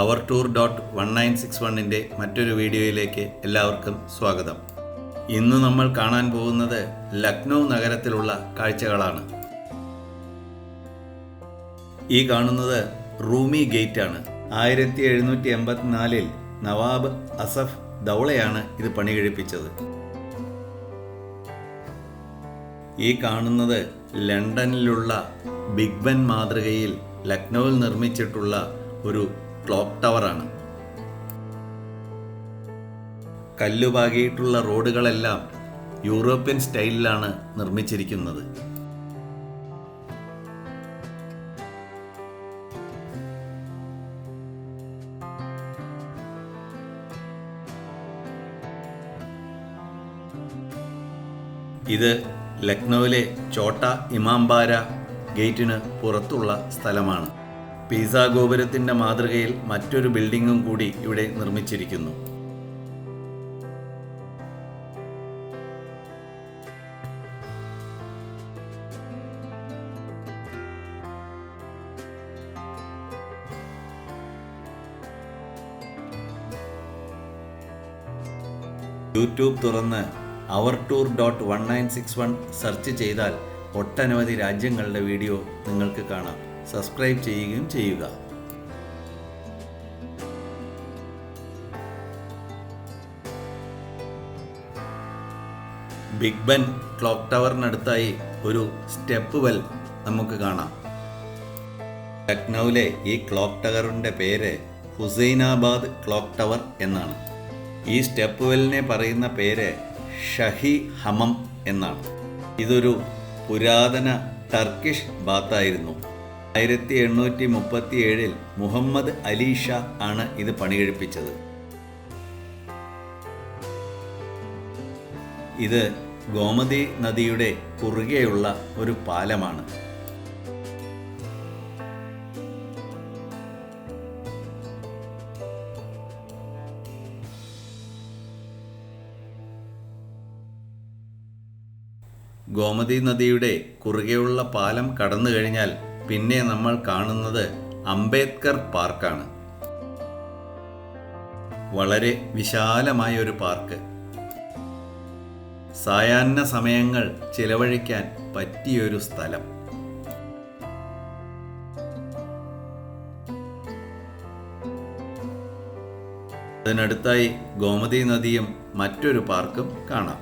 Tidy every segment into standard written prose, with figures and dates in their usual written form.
our-tour.1961 മറ്റൊരു വീഡിയോയിലേക്ക് എല്ലാവർക്കും സ്വാഗതം. ഇന്ന് നമ്മൾ കാണാൻ പോകുന്നത് ലക്നൗ നഗരത്തിലുള്ള കാഴ്ചകളാണ്. ഈ കാണുന്നത് റൂമി ഗേറ്റ് ആണ്. 1784 നവാബ് അസഫ് ദൗളയാണ് ഇത് പണി കഴിപ്പിച്ചത്. ഈ കാണുന്നത് ലണ്ടനിലുള്ള ബിഗ് ബെൻ മാതൃകയിൽ ലക്നൌവിൽ നിർമ്മിച്ചിട്ടുള്ള ഒരു ക്ലോക്ക് ടവറാണ്. കല്ലുപാകിയിട്ടുള്ള റോഡുകളെല്ലാം യൂറോപ്യൻ സ്റ്റൈലിലാണ് നിർമ്മിച്ചിരിക്കുന്നത്. ഇത് ലക്നൌവിലെ ചോട്ട ഇമാംബാര ഗേറ്റിന് പുറത്തുള്ള സ്ഥലമാണ്. പീസ ഗോപുരത്തിൻ്റെ മാതൃകയിൽ മറ്റൊരു ബിൽഡിങ്ങും കൂടി ഇവിടെ നിർമ്മിച്ചിരിക്കുന്നു. യൂട്യൂബ് തുറന്ന് our-tour.1961 സെർച്ച് ചെയ്താൽ ഒട്ടനവധി രാജ്യങ്ങളുടെ വീഡിയോ നിങ്ങൾക്ക് കാണാം. സബ്സ്ക്രൈബ് ചെയ്യുകയും ചെയ്യുക. ബിഗ് ബെൻ ക്ലോക്ക് ടവറിനടുത്തായി ഒരു സ്റ്റെപ്പ് വെൽ നമുക്ക് കാണാം. ലക്നൌവിലെ ഈ ക്ലോക്ക് ടവറിൻ്റെ പേര് ഹുസൈനാബാദ് ക്ലോക്ക് ടവർ എന്നാണ്. ഈ സ്റ്റെപ്പ് വെല്ലിനെ പറയുന്ന പേര് ഷഹി ഹമം എന്നാണ്. ഇതൊരു പുരാതന ടർക്കിഷ് ബാത്തായിരുന്നു. 1837 മുഹമ്മദ് അലി ഷാ ആണ് ഇത് പണി കഴിപ്പിച്ചത്. ഇത് ഗോമതി നദിയുടെ കുറുകെയുള്ള ഒരു പാലമാണ്. ഗോമതി നദിയുടെ കുറുകെയുള്ള പാലം കടന്നു കഴിഞ്ഞാൽ പിന്നെ നമ്മൾ കാണുന്നത് അംബേദ്കർ പാർക്കാണ്. വളരെ വിശാലമായ ഒരു പാർക്ക്. സായാഹ്ന സമയങ്ങൾ ചിലവഴിക്കാൻ പറ്റിയൊരു സ്ഥലം. അതിനടുത്തായി ഗോമതി നദിയും മറ്റൊരു പാർക്കും കാണാം.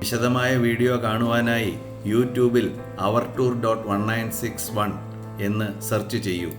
വിശദമായ വീഡിയോ കാണുവാനായി യൂട്യൂബിൽ our-tour.1961 എന്ന് സെർച്ച് ചെയ്യൂ.